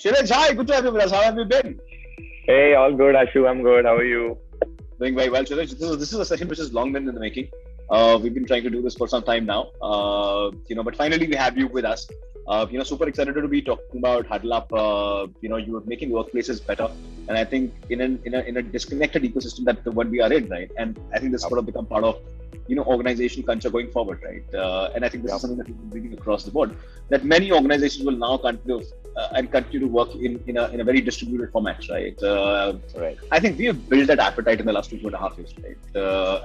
Kshitij, hi, good to have you with us. How have you been? Hey, all good, Ashu. I'm good. How are you? Doing very well, Kshitij. This is a session which has long been in the making. We've been trying to do this for some time now. But finally we have you with us. Super excited to be talking about HuddleUp. You're making workplaces better, and I think in a disconnected ecosystem that the one we are in, right? And I think this is going to become part of organization culture going forward, right? And I think this is something that we've been reading across the board, that many organizations will now continue to work in a very distributed format, right? Right. I think we have built that appetite in the last 2.5 years, right?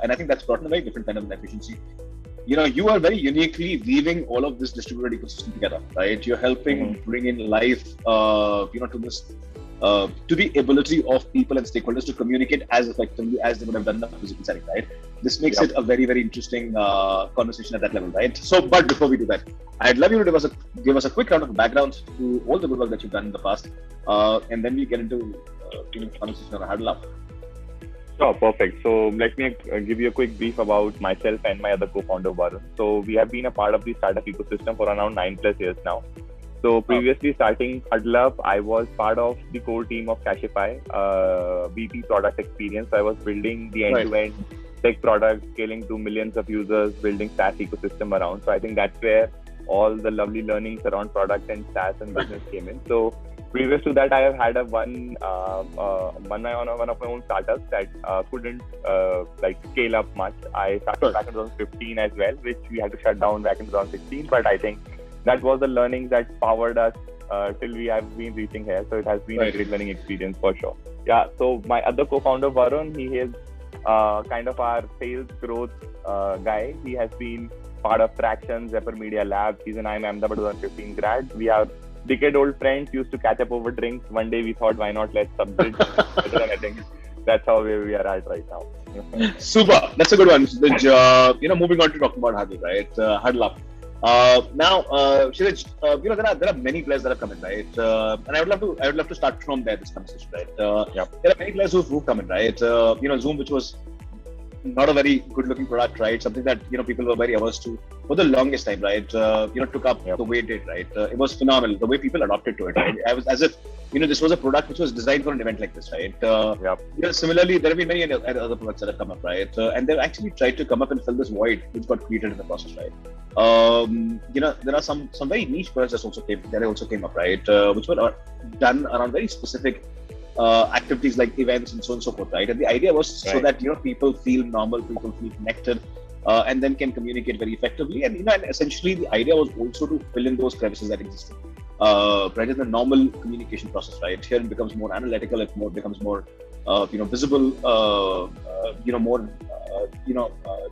And I think that's brought in a very different kind of efficiency. You are very uniquely weaving all of this distributed ecosystem together, right? You're helping bring in life, to this, to the ability of people and stakeholders to communicate as effectively as they would have done in a physical setting, right? This makes it a very, very interesting conversation at that level, right? So, but before we do that, I'd love you to give us a quick round of background to all the good work that you've done in the past, and then we get into conversation on HuddleUp. Sure, perfect. So let me give you a quick brief about myself and my other co-founder, Varun. So we have been a part of the startup ecosystem for around 9+ years now. So previously starting HuddleUp, I was part of the core team of Cashify, VP product experience. So I was building the end-to-end tech product, scaling to millions of users, building SaaS ecosystem around. So I think that's where all the lovely learnings around product and SaaS and business came in. So previous to that, I have had one of my own startups that couldn't scale up much. I started back in 2015 as well, which we had to shut down back in 2016. But I think that was the learning that powered us till we have been reaching here. So it has been a great learning experience for sure. Yeah. So my other co-founder Varun, he is kind of our sales growth guy. He has been part of Traction, Zephyr Media Labs. He's an IIM Ahmedabad 2015 grad. We are decade-old friends, used to catch up over drinks. One day we thought, why not let's subject. I think that's how we are at right now. Super, that's a good one. Moving on to talk about Huddle, right? HuddleUp. Now, Kshitij, there are many players that have come in, right? And I would love to start from there, this conversation, right? There are many players who've come in, right? Zoom, which was not a very good-looking product, right? Something that people were very averse to for the longest time, right? Took up the way it did, right? It was phenomenal the way people adopted to it. Right? I was as if this was a product which was designed for an event like this, right? Similarly, there have been many other products that have come up, right? And they've actually tried to come up and fill this void which got created in the process, right? There are some very niche products that also came up, right? Which were done around very specific activities like events and so on and so forth, right? And the idea was so that people feel normal, people feel connected, and then can communicate very effectively. And and essentially the idea was also to fill in those crevices that existed, right? In the normal communication process, right? Here it becomes more analytical, becomes more visible,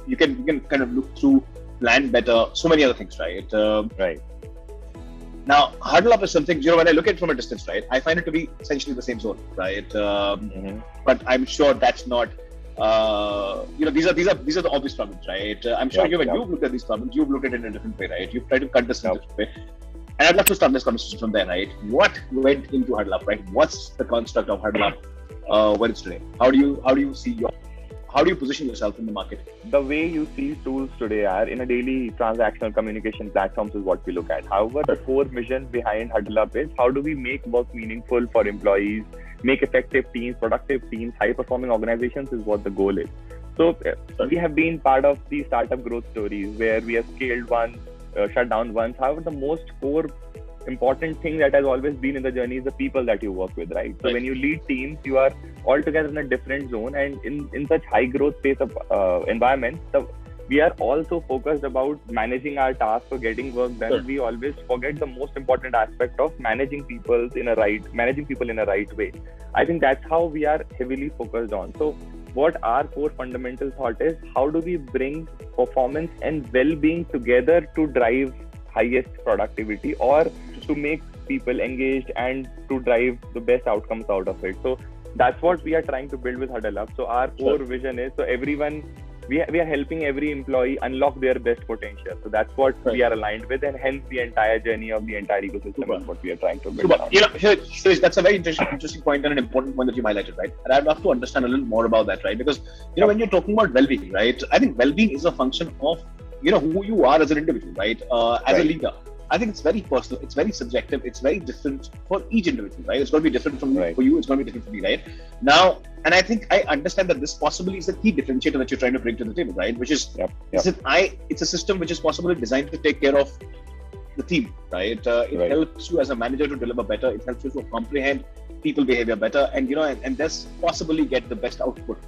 you can kind of look through, plan better, so many other things, right? Right. Now, HuddleUp is something, when I look at it from a distance, right, I find it to be essentially the same zone, right? But I'm sure that's not, these are the obvious problems, right? I'm sure when you've looked at these problems, you've looked at it in a different way, right? You've tried to cut this in a different way. And I'd love to start this conversation from there, right? What went into HuddleUp, right? What's the construct of HuddleUp where it's today? How do you position yourself in the market? The way you see tools today are in a daily transactional communication platforms is what we look at. However, the core vision behind HuddleUp is how do we make work meaningful for employees, make effective teams, productive teams, high-performing organizations is what the goal is. So we have been part of the startup growth stories where we have scaled once, shut down once. However, the most core important thing that has always been in the journey is the people that you work with, right? So when you lead teams, you are all together in a different zone, and in such high growth pace of environments, we are also focused about managing our tasks or getting work done. We always forget the most important aspect of managing people in a right way. I think that's how we are heavily focused on. So what our core fundamental thought is, how do we bring performance and well-being together to drive highest productivity or to make people engaged and to drive the best outcomes out of it. So that's what we are trying to build with HuddleUp. So our core vision is, so everyone, we are helping every employee unlock their best potential. So that's what we are aligned with, and hence the entire journey of the entire ecosystem is what we are trying to build. That's a very interesting point and an important point that you highlighted, right? And I'd love to understand a little more about that, right? Because when you're talking about well-being, right? I think well-being is a function of who you are as an individual, right? As a leader. I think it's very personal. It's very subjective. It's very different for each individual, right? It's going to be different for you. It's going to be different for me, right? Now, and I think I understand that this possibly is the key differentiator that you're trying to bring to the table, right? Which is, it's a system which is possibly designed to take care of the team, right? It helps you as a manager to deliver better. It helps you to comprehend people behavior better, and and thus possibly get the best output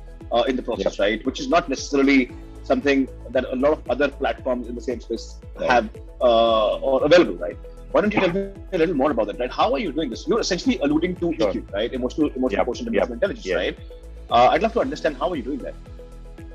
in the process, right? Which is not necessarily something that a lot of other platforms in the same space have or available, right? Why don't you tell me a little more about that, right? How are you doing this? You're essentially alluding to EQ, right? Emotional quotient intelligence, right? I'd love to understand how are you doing that?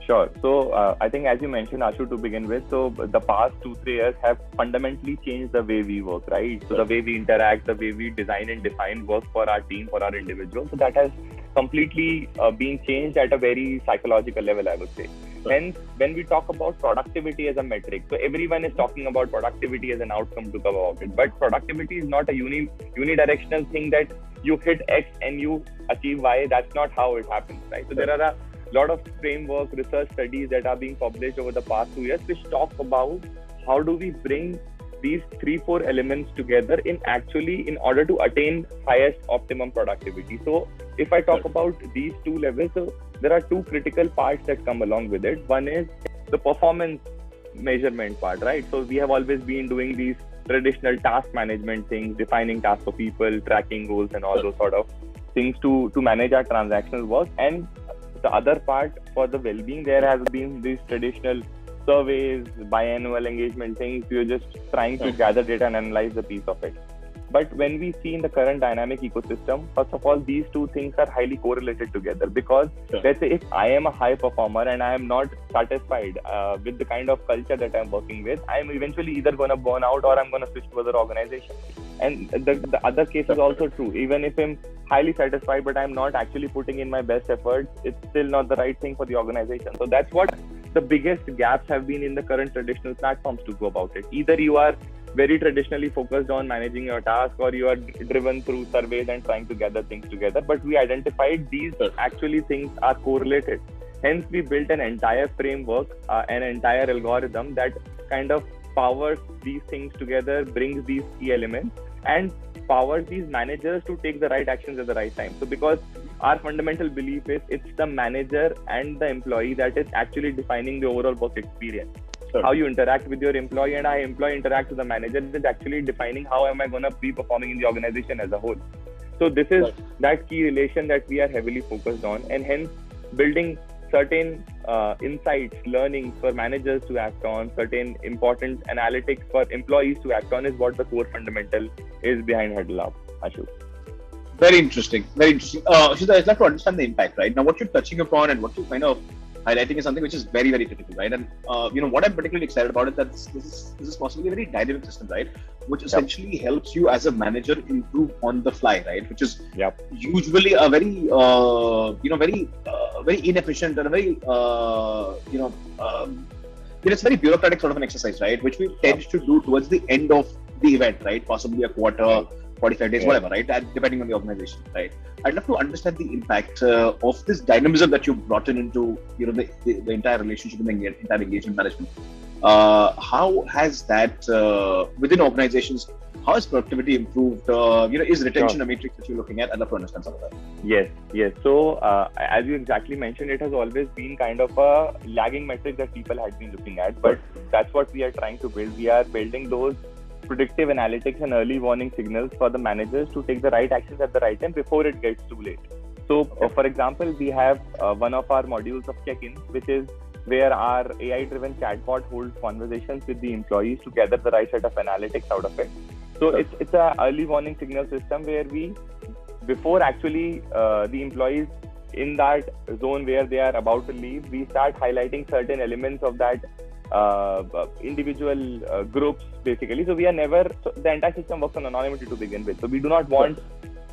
Sure. So I think, as you mentioned, Ashu, to begin with, so the past 2-3 years have fundamentally changed the way we work, right? So the way we interact, the way we design and define work for our team, for our individuals. So that has completely been changed at a very psychological level, I would say. Hence, when we talk about productivity as a metric, so everyone is talking about productivity as an outcome to come about it. But productivity is not a unidirectional thing that you hit X and you achieve Y. That's not how it happens, right? So there are a lot of framework research studies that are being published over the past 2 years which talk about how do we bring these 3-4 elements together in order to attain highest optimum productivity. So if I talk about these 2 levels, so there are 2 critical parts that come along with it. One is the performance measurement part, right? So we have always been doing these traditional task management things, defining tasks for people, tracking goals and all those sort of things to manage our transactional work. And the other part for the well-being, there has been these traditional surveys, biannual engagement things. We're just trying to gather data and analyze the piece of it. But when we see in the current dynamic ecosystem, first of all, these 2 things are highly correlated together because let's say if I am a high performer and I am not satisfied with the kind of culture that I'm working with, I'm eventually either going to burn out or I'm going to switch to other organization. And the other case is also true. Even if I'm highly satisfied, but I'm not actually putting in my best efforts, it's still not the right thing for the organization. So that's what the biggest gaps have been in the current traditional platforms to go about it. Either you are very traditionally focused on managing your task or you are driven through surveys and trying to gather things together. But we identified these actually things are correlated. Hence, we built an entire framework, an entire algorithm that kind of powers these things together, brings these key elements and powers these managers to take the right actions at the right time. So because our fundamental belief is it's the manager and the employee that is actually defining the overall work experience. How you interact with your employee and how employee interact with the manager is actually defining how am I going to be performing in the organization as a whole. So this is that key relation that we are heavily focused on, and hence building certain insights, learnings for managers to act on, certain important analytics for employees to act on is what the core fundamental is behind HuddleUp, Ashu. Very interesting. Very interesting. Kshitij, I'd like to understand the impact, right? Now, what you're touching upon and what you're kind of highlighting is something which is very, very critical, right? And what I'm particularly excited about is that this is possibly a very dynamic system, right? Which essentially helps you as a manager improve on the fly, right? Which is usually a very very inefficient and a very it's very bureaucratic sort of an exercise, right? Which we tend to do towards the end of the event, right? Possibly a quarter, 45 days, whatever, right? And depending on the organization, right? I'd love to understand the impact of this dynamism that you brought into, the entire relationship and the entire engagement management. How has that within organizations? How has productivity improved? Is retention a matrix that you're looking at? I'd love to understand some of that. Yes. So as you exactly mentioned, it has always been kind of a lagging metric that people had been looking at, but that's what we are trying to build. We are building those predictive analytics and early warning signals for the managers to take the right actions at the right time before it gets too late. So, for example, we have one of our modules of check-in, which is where our AI-driven chatbot holds conversations with the employees to gather the right set of analytics out of it. So it's a early warning signal system where we, before actually the employees in that zone where they are about to leave, we start highlighting certain elements of that individual groups basically. So we are never, the entire system works on anonymity to begin with. So we do not want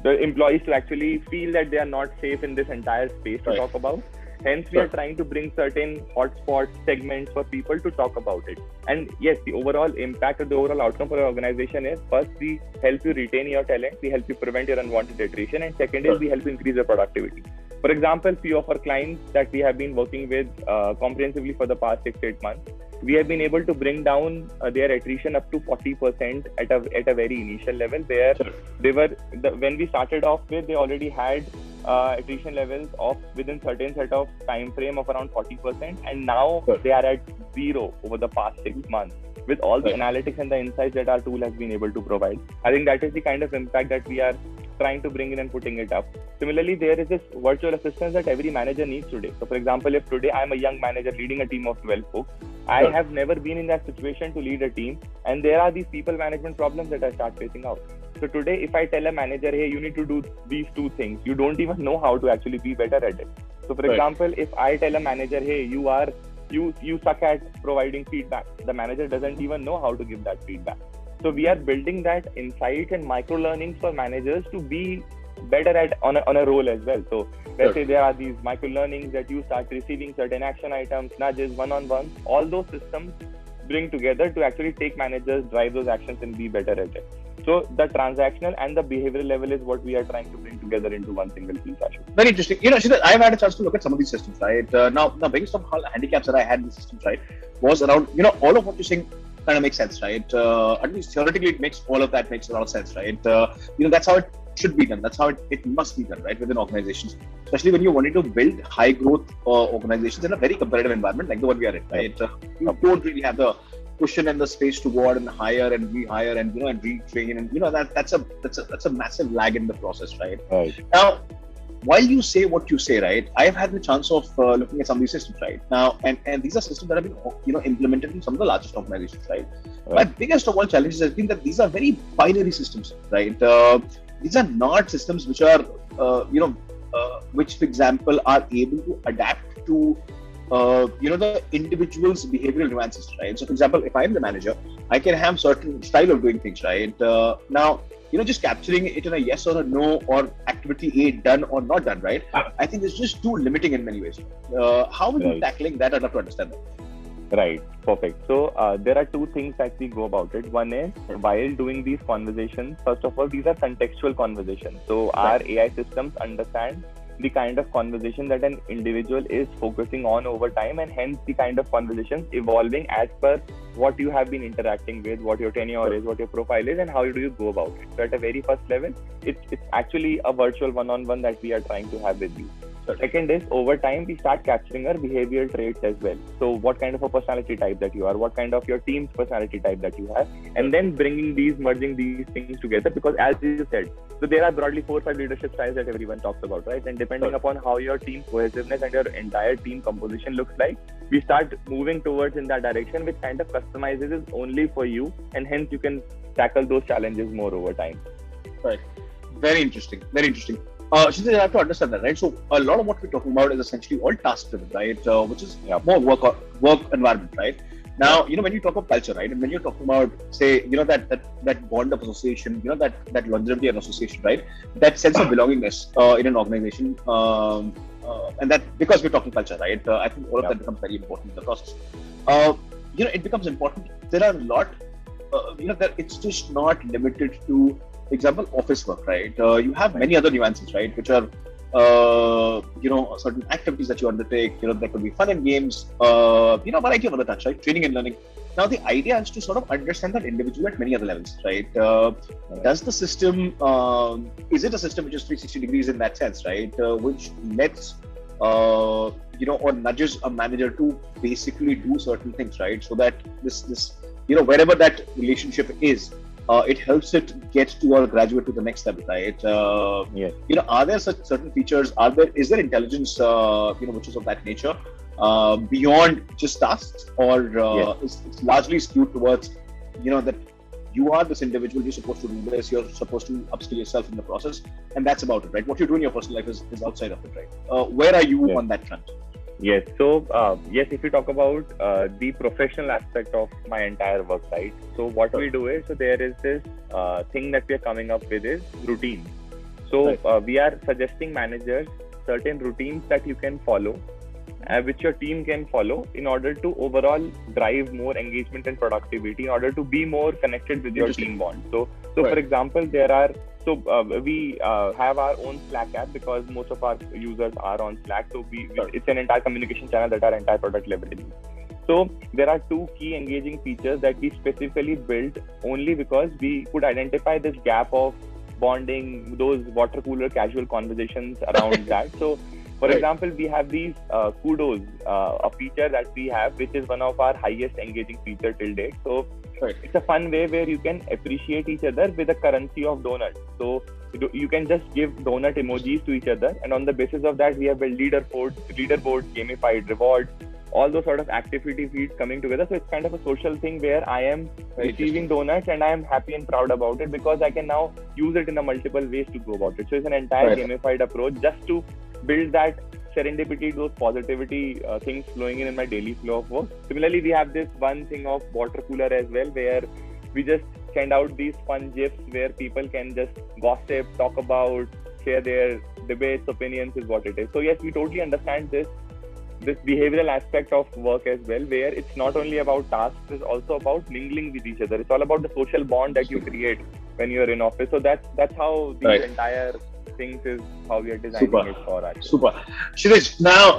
the employees to actually feel that they are not safe in this entire space to talk about. Hence, we are trying to bring certain hotspot segments for people to talk about it. And yes, the overall impact or the overall outcome for your organization is, first, we help you retain your talent, we help you prevent your unwanted attrition, and second is we help you increase your productivity. For example, few of our clients that we have been working with comprehensively for the past 6-8 months, we have been able to bring down their attrition up to 40% at a very initial level, where they were when we started off with, they already had attrition levels of within certain set of time frame of around 40%, and now they are at 0 over the past 6 months with all the analytics and the insights that our tool has been able to provide. I think that is the kind of impact that we are trying to bring in and putting it up. Similarly, there is this virtual assistance that every manager needs today. So for example, if today I'm a young manager leading a team of 12 folks, I have never been in that situation to lead a team, and there are these people management problems that I start facing out. So today, if I tell a manager, hey, you need to do these 2 things, you don't even know how to actually be better at it. So for example, if I tell a manager, hey, you suck at providing feedback, the manager doesn't even know how to give that feedback. So we are building that insight and micro learnings for managers to be better at on a role as well. So let's say there are these micro learnings that you start receiving certain action items, nudges, one-on-ones, all those systems bring together to actually take managers, drive those actions and be better at it. So the transactional and the behavioral level is what we are trying to bring together into one single piece, Ashu. Very interesting. Kshitij, I've had a chance to look at some of these systems, right? Now, biggest of handicaps that I had in the systems, right, was around, all of what you're saying kind of makes sense, right? At least theoretically, all of that makes a lot of sense, right? That's how it should be done. That's how it must be done, right, within organizations, especially when you're wanting to build high growth organizations in a very competitive environment like the one we are in, right? You don't really have the cushion and the space to go out and hire and rehire and and retrain, and that's a massive lag in the process, right? Now, while you say what you say, right, I've had the chance of looking at some of these systems, right now, and these are systems that have been implemented in some of the largest organizations, right? My biggest of all challenges has been that these are very binary systems, right? These are not systems which are which, for example, are able to adapt to the individual's behavioral nuances, right? So for example, if I'm the manager, I can have certain style of doing things, right? Now, just capturing it in a yes or a no or activity A done or not done, right? I think it's just too limiting in many ways. How are you tackling that? I'd love to understand that. Right, perfect. So there are 2 things that we go about it. One is, while doing these conversations, first of all, these are contextual conversations. So our AI systems understand the kind of conversation that an individual is focusing on over time, and hence the kind of conversations evolving as per what you have been interacting with, what your tenure is, what your profile is, and how do you go about it. So at a very first level, it's actually a virtual one-on-one that we are trying to have with you. Second is, over time, we start capturing our behavioral traits as well. So what kind of a personality type that you are, what kind of your team's personality type that you have, and then merging these things together, because as you said, so there are broadly 4 or 5 leadership styles that everyone talks about, right? And depending upon how your team cohesiveness and your entire team composition looks like, we start moving towards in that direction, which kind of customizes it only for you, and hence you can tackle those challenges more over time. Right. Very interesting. Very interesting. Kshitij, I have to understand that, right? So a lot of what we're talking about is essentially all task-driven, right? Which is more work environment, right? Now, when you talk about culture, right, and when you're talking about, say, that bond of association, that longevity of association, right, that sense of belongingness in an organization, and that because we're talking culture, right, I think all of that becomes very important in the process. It becomes important. There are a lot, that it's just not limited to, for example, office work, right? You have many other nuances, right, which are certain activities that you undertake. There could be fun and games, variety of other touch, right? Training and learning. Now, the idea is to sort of understand that individual at many other levels, right? Does the system, is it a system which is 360 degrees in that sense, right? Which lets, or nudges a manager to basically do certain things, right? So that this wherever that relationship is, it helps it get to or graduate to the next level, right? Are there such certain features? Is there intelligence, which is of that nature, beyond just tasks, or it's largely skewed towards, that you are this individual, you're supposed to do this, you're supposed to upskill yourself in the process, and that's about it, right? What you do in your personal life is outside of it, right? Where are you on that front? Yes. So, if you talk about the professional aspect of my entire work, right? So what we do is, so there is this thing that we are coming up with is routine. So we are suggesting managers certain routines that you can follow, which your team can follow in order to overall drive more engagement and productivity, in order to be more connected with your team bond. So for example, we have our own Slack app, because most of our users are on Slack. So it's an entire communication channel that our entire product leverages. So there are two key engaging features that we specifically built only because we could identify this gap of bonding, those water cooler casual conversations around that. So for example, we have these kudos, a feature that we have, which is one of our highest engaging feature till date. So it's a fun way where you can appreciate each other with a currency of donuts. So you can just give donut emojis to each other, and on the basis of that, we have built leaderboards, gamified rewards, all those sort of activity feeds coming together. So it's kind of a social thing where I am receiving donuts and I am happy and proud about it because I can now use it in a multiple ways to go about it. So it's an entire gamified approach just to build that serendipity, those positivity things flowing in my daily flow of work. Similarly, we have this one thing of water cooler as well, where we just send out these fun gifs where people can just gossip, talk about, share their debates, opinions is what it is. So yes, we totally understand this behavioral aspect of work as well, where it's not only about tasks, it's also about mingling with each other. It's all about the social bond that you create when you're in office. So that's how the entire things is how we are designing it for us. Super. Kshitij, now,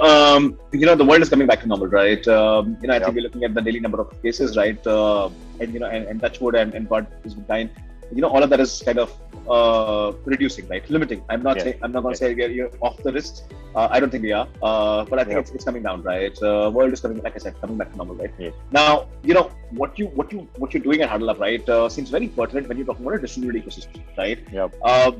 the world is coming back to normal, right? I think we're looking at the daily number of cases, right? And touch wood and God is kind. All of that is kind of reducing, right? Limiting. I'm not going to say you're off the wrist. I don't think we are. But I think it's coming down, right? World is coming, like I said, coming back to normal, right? Yes. Now, what you're doing at HuddleUp, right, seems very pertinent when you're talking about a distributed ecosystem, right? Yep.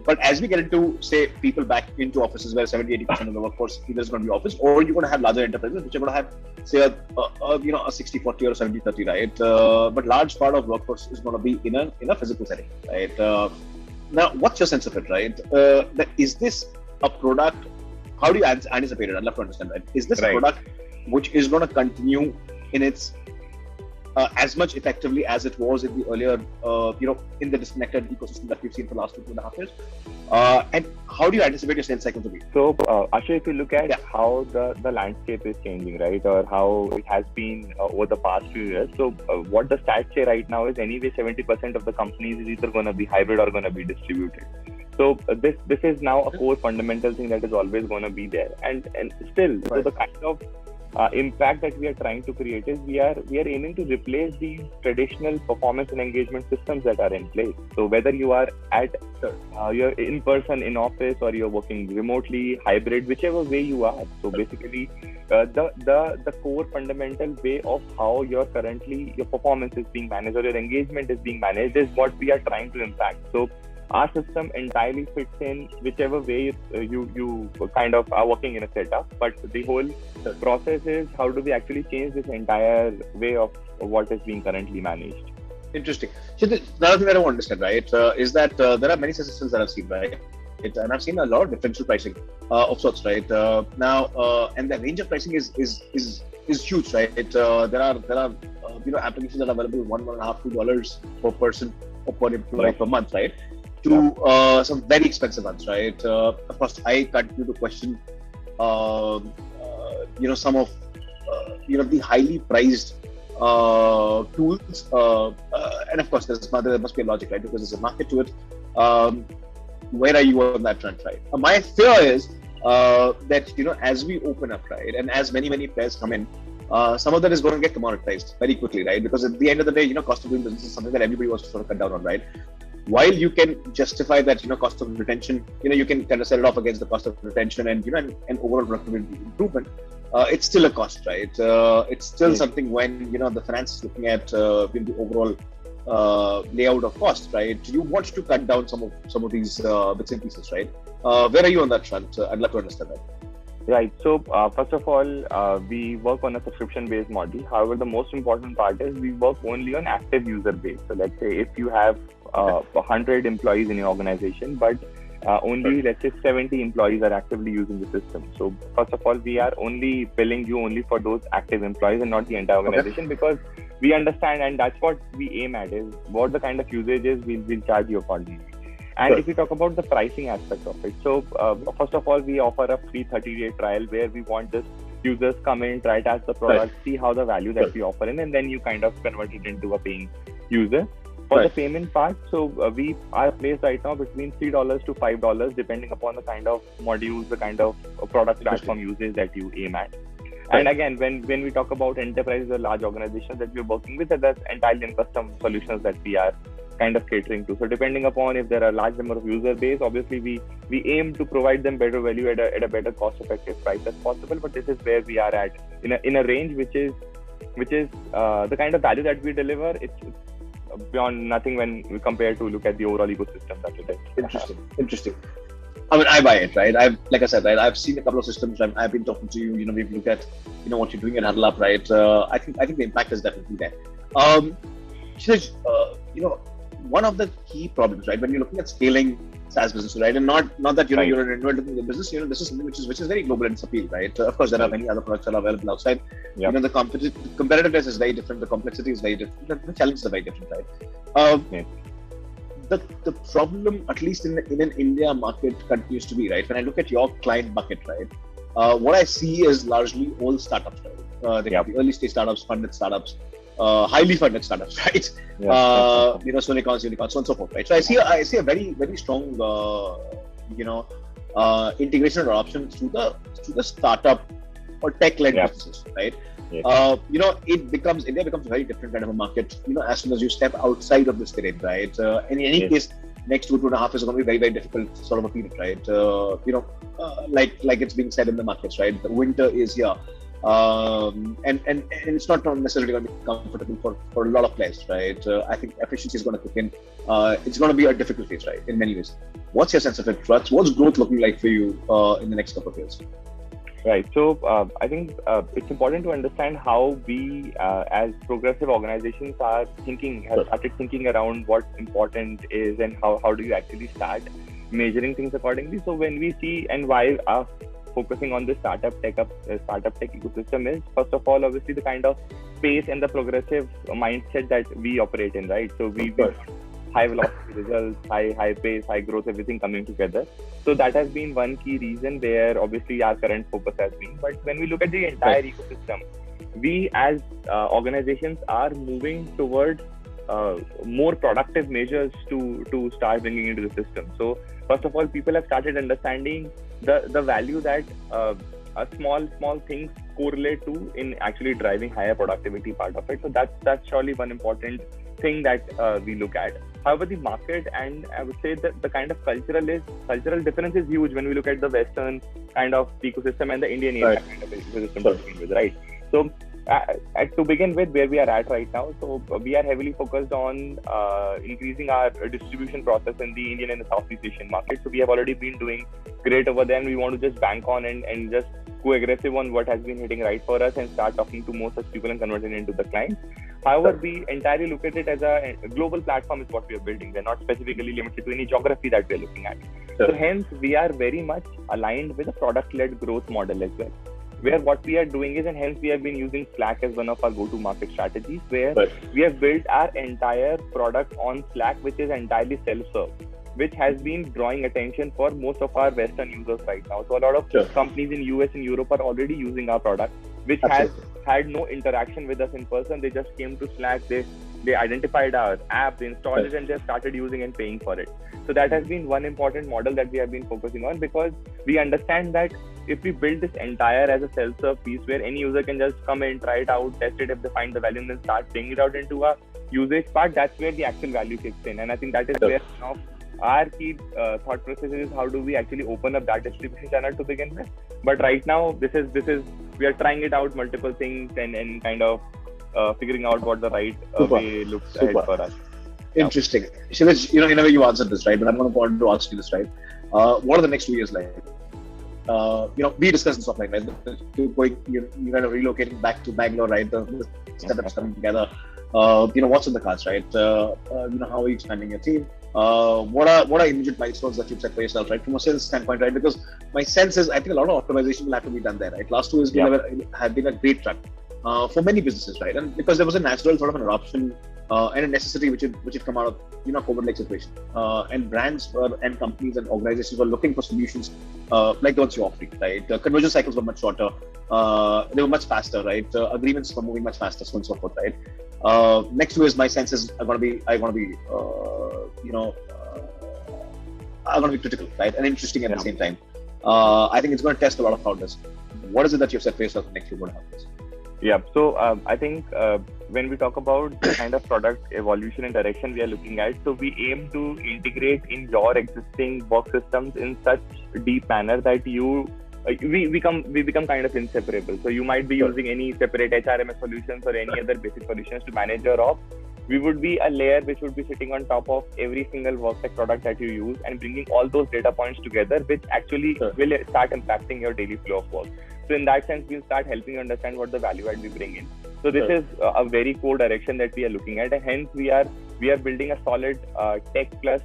But as we get into, say, people back into offices where 70-80% of the workforce either is going to be office, or you're going to have larger enterprises which are going to have, say, a 60-40 or 70-30, right? But large part of workforce is going to be in a physical setting, right? Now, what's your sense of it, right? Is this a product? How do you anticipate it? I'd love to understand that. Is this a product which is going to continue in its as much effectively as it was in the earlier, in the disconnected ecosystem that we've seen for the last 2.5 years? And how do you anticipate your sales cycle to be? So, Ashu, if you look at how the landscape is changing, right, or how it has been over the past few years. So, what the stats say right now is anyway 70% of the companies is either going to be hybrid or going to be distributed. So this is now a core fundamental thing that is always going to be there, and still so the kind of impact that we are trying to create is we are aiming to replace these traditional performance and engagement systems that are in place. So whether you are at you're in person in office or you're working remotely, hybrid, whichever way you are. So basically the core fundamental way of how your performance is being managed or your engagement is being managed is what we are trying to impact. So our system entirely fits in whichever way you kind of are working in a setup, but the whole process is how do we actually change this entire way of what is being currently managed. Interesting. So another thing that I want to understand, right, is that there are many systems that I've seen, right? And I've seen a lot of differential pricing of sorts, right? And the range of pricing is huge, right? There are applications that are available $1.5 to $2 per person or per employee per month, right? To some very expensive ones, right? Of course, I continue to question, some of, the highly priced tools, and of course, there must be a logic, right? Because there's a market to it. Where are you on that front, right? My fear is that as we open up, right, and as many players come in, some of that is going to get commoditized very quickly, right? Because at the end of the day, cost of doing business is something that everybody wants to sort of cut down on, right? While you can justify that, cost of retention, you can kind of set it off against the cost of retention and, and overall productivity improvement. It's still a cost, right? It's still something when, the finance is looking at the overall layout of cost, right? You want to cut down some of these bits and pieces, right? Where are you on that front? I'd love to understand that. Right. So first of all, we work on a subscription-based model. However, the most important part is we work only on active user base. So let's say if you have 100 employees in your organization, but only let's say 70 employees are actively using the system. So first of all, we are only billing you only for those active employees and not the entire organization, because we understand, and that's what we aim at, is what the kind of usage is, we'll charge you accordingly. And if we talk about the pricing aspect of it, so first of all, we offer a free 30-day trial where we want just users come in, try to test the product, see how the value that we offer in, and then you kind of convert it into a paying user. For the payment part, so we are placed right now between $3 to $5, depending upon the kind of modules, the kind of product platform usage that you aim at. And again, when we talk about enterprises or large organizations that we're working with, that's entirely in custom solutions that we are kind of catering to. So depending upon if there are a large number of user base, obviously we aim to provide them better value at a better cost effective price as possible. But this is where we are at in a range which is the kind of value that we deliver. It's beyond nothing when we compare to look at the overall ecosystem that it is. Interesting. I mean, I buy it, right? Like I said, right? I've seen a couple of systems. I've been talking to you. We've looked at, what you're doing at HuddleUp, right? I think the impact is definitely there. Kshitij, one of the key problems, right, when you're looking at scaling SaaS business, right, and not that you're an innovator in the business, this is something which is very global in its appeal, right? Of course, there are many other products that are available outside. Yeah. The competitiveness is very different. The complexity is very different. The challenges are very different, right? The problem, at least in an India market, continues to be, right? When I look at your client bucket, right, what I see is largely all startups, right? They can be early stage startups, funded startups, highly funded startups, right? Unicorns, so on and so forth, right? So I see a very, very strong, integration or option through the startup or tech-led businesses, right? Yes. India becomes a very different kind of a market, as soon as you step outside of this terrain, right? In any case, next 2.5 years is going to be very, very difficult sort of a period, right? Like it's being said in the markets, right? The winter is here. And it's not necessarily going to be comfortable for a lot of players, right? I think efficiency is going to kick in. It's going to be a difficult phase, right? In many ways. What's your sense of it? What's growth looking like for you in the next couple of years? Right. So I think it's important to understand how we, as progressive organizations, have started thinking around what important is and how do you actually start measuring things accordingly. So when we see and why focusing on the startup tech ecosystem is, first of all, obviously the kind of pace and the progressive mindset that we operate in, right? So we high velocity results, high pace, high growth, everything coming together. So that has been one key reason where obviously our current focus has been. But when we look at the entire ecosystem, we as organizations are moving towards more productive measures to start bringing into the system. So first of all, people have started understanding the value that a small things correlate to in actually driving higher productivity part of it. So that's surely one important thing that we look at. However, the market, and I would say that the kind of cultural difference is huge when we look at the Western kind of ecosystem and the Indian kind of ecosystem to begin with, right? So to begin with, where we are at right now, so we are heavily focused on increasing our distribution process in the Indian and the Southeast Asian market. So we have already been doing great over there, and we want to just bank on and just go aggressive on what has been hitting right for us and start talking to more such people and converting into the clients. However, we entirely look at it as a global platform is what we are building. We're not specifically limited to any geography that we're looking at. So hence, we are very much aligned with a product-led growth model as well, where what we are doing is, and hence we have been using Slack as one of our go-to-market strategies, where we have built our entire product on Slack, which is entirely self-serve, which has been drawing attention for most of our Western users right now. So a lot of companies in US and Europe are already using our product, which has had no interaction with us in person. They just came to Slack, they identified our app, they installed it, and they started using and paying for it. So that has been one important model that we have been focusing on, because we understand that if we build this entire as a self-serve piece where any user can just come in, try it out, test it if they find the value, and then start paying it out into a usage part, that's where the actual value kicks in. And I think that is where now our key thought process is how do we actually open up that distribution channel to begin with. But right now, this is we are trying it out, multiple things, and kind of figuring out what the right way looks ahead for us. Interesting. Kshitij, in a way you answered this, right? But I'm going to want to ask you this, right? What are the next 2 years like? We discussed this offline, right? You're kind of relocating back to Bangalore, right? The setups coming together. What's in the cards, right? How are you expanding your team? What are immediate milestones that you've set for yourself, right? From a sales standpoint, right? Because my sense is, I think a lot of optimization will have to be done there, right? Last 2 years have been a great run for many businesses, right? And because there was a natural sort of an adoption and a necessity which had come out of COVID-like situation, and brands and companies and organizations were looking for solutions like the ones you offer, right? Conversion cycles were much shorter, they were much faster, right? Agreements were moving much faster, so on and so forth, right? Next 2 years, my sense is are going to be critical, right? And interesting at the same time. I think it's going to test a lot of founders. what is it that you've set for yourself next year going to happen? Yeah. So I think when we talk about the kind of product evolution and direction we are looking at, so we aim to integrate in your existing work systems in such deep manner that we become kind of inseparable. So you might be using any separate HRMS solutions or any other basic solutions to manage your ops. We would be a layer which would be sitting on top of every single Workspace product that you use and bringing all those data points together, which actually will start impacting your daily flow of work. So in that sense, we'll start helping you understand what the value add we bring in. So this is a very core direction that we are looking at, and hence we are building a solid tech plus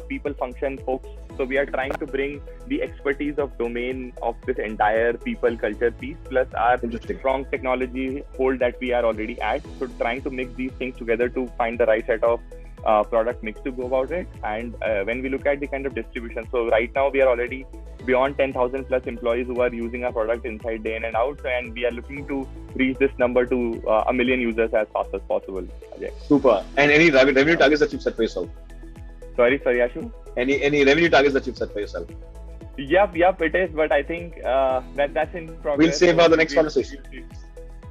people function folks. So we are trying to bring the expertise of domain of this entire people culture piece plus our strong technology hold that we are already at. So trying to mix these things together to find the right set of product mix to go about it. And when we look at the kind of distribution, so right now we are already beyond 10,000 plus employees who are using our product inside day in and out, and we are looking to reach this number to 1 million users as fast as possible. Okay. Super. And any revenue targets that you've set for yourself? Sorry, Ashu? Any revenue targets that you've set for yourself? Yep, it is. But I think that's in progress. We'll save for the next conversation.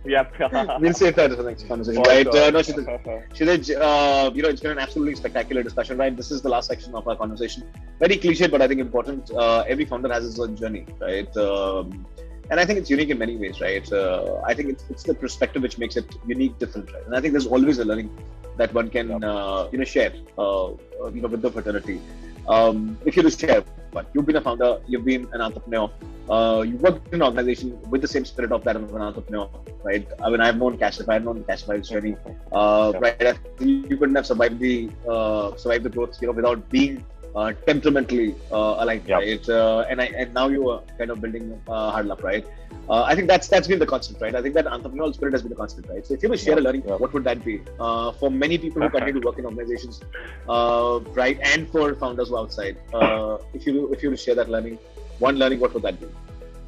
Yep. We'll save that for the next conversation, right? No, Kshitij, it's been an absolutely spectacular discussion, right? This is the last section of our conversation. Very cliched, but I think important. Every founder has his own journey, right? And I think it's unique in many ways, right? I think it's the perspective which makes it unique, different, right? And I think there's always a learning that one can, share, with the fraternity. If you just share, but you've been a founder, you've been an entrepreneur, you worked in an organization with the same spirit of that of an entrepreneur, right? I mean, I've known Kashify's journey, right? You couldn't have survived the growth, without being temperamentally aligned, right? And now you are kind of building HuddleUp, right? I think that's been the constant, right? I think that entrepreneurial spirit has been the constant, right? So if you were to share a learning, what would that be for many people who continue to work in organizations, right? And for founders who are outside, if you were to share that learning, one learning, what would that be?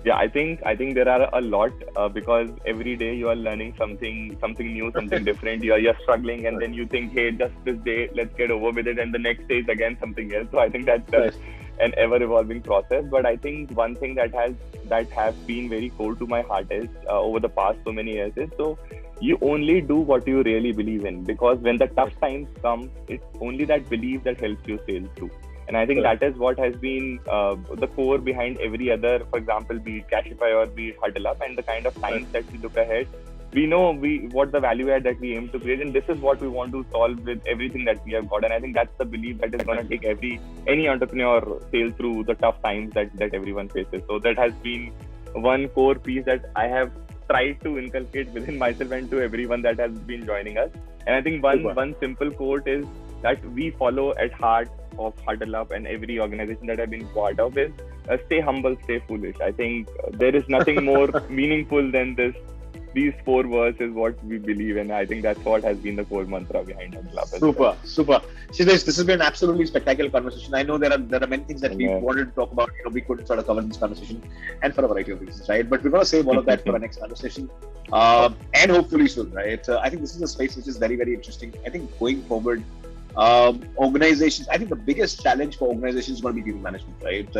Yeah, I think there are a lot because every day you are learning something new, something different. You're struggling, and then you think, hey, just this day, let's get over with it, and the next day is again something else. So I think that's an ever-evolving process. But I think one thing that has been very core to my heart is over the past so many years is so you only do what you really believe in, because when the tough times come, it's only that belief that helps you sail through. And I think that is what has been the core behind every other, for example, be it Kashify or be it HuddleUp, and the kind of times that we look ahead. We know what the value add that we aim to create, and this is what we want to solve with everything that we have got. And I think that's the belief that is going to take any entrepreneur sail through the tough times that everyone faces. So that has been one core piece that I have tried to inculcate within myself and to everyone that has been joining us. And I think one simple quote is that we follow at heart of HuddleUp and every organization that I've been part of is stay humble, stay foolish. I think there is nothing more meaningful than this. These 4 words is what we believe, and I think that's what has been the core mantra behind HuddleUp. Super. Kshitij, this has been an absolutely spectacular conversation. I know there are many things that we wanted to talk about. We couldn't sort of cover in this conversation, and for a variety of reasons, right? But we're going to save all of that for our next conversation, and hopefully soon, right? I think this is a space which is very, very interesting. I think going forward, organizations, I think the biggest challenge for organizations is going to be people management, right?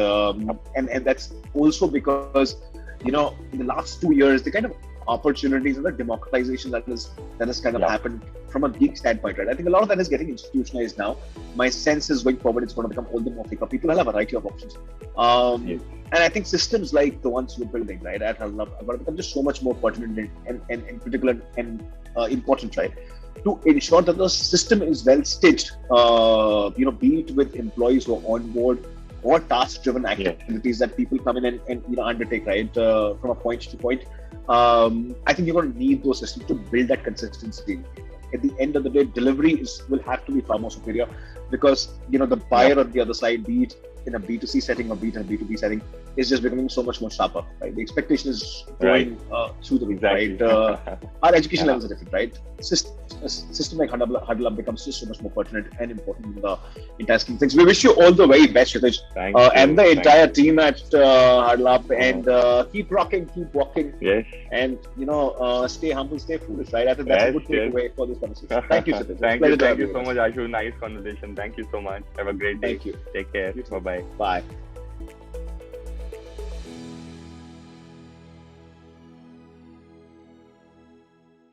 And that's also because, in the last 2 years, the kind of opportunities and the democratization that has kind of happened from a geek standpoint, right? I think a lot of that is getting institutionalized now. My sense is going forward, it's going to become all the more thicker. People have a variety of options. And I think systems like the ones you're building, right, at HuddleUp are going to become just so much more pertinent and critical and important, right? To ensure that the system is well stitched, be it with employees who are on board or task-driven activities that people come in and undertake, right, from a point to point. I think you're going to need those systems to build that consistency. At the end of the day, delivery will have to be far more superior, because the buyer on the other side, be it in a B2C setting or be it in a B2B setting, is just becoming so much more sharper, right? The expectation is going through the roof, right? Our education levels are different, right? System like HuddleUp becomes just so much more pertinent and important in tasking things. We wish you all the very best, Kshitij, and the entire team at HuddleUp, and keep rocking, keep walking, and stay humble, stay foolish, right? I think that's a good takeaway for this conversation. Thank you, Kshitij. Thank you so much, Ashu. Nice conversation. Thank you so much. Have a great day. Thank you. Take care. Bye-bye. Bye.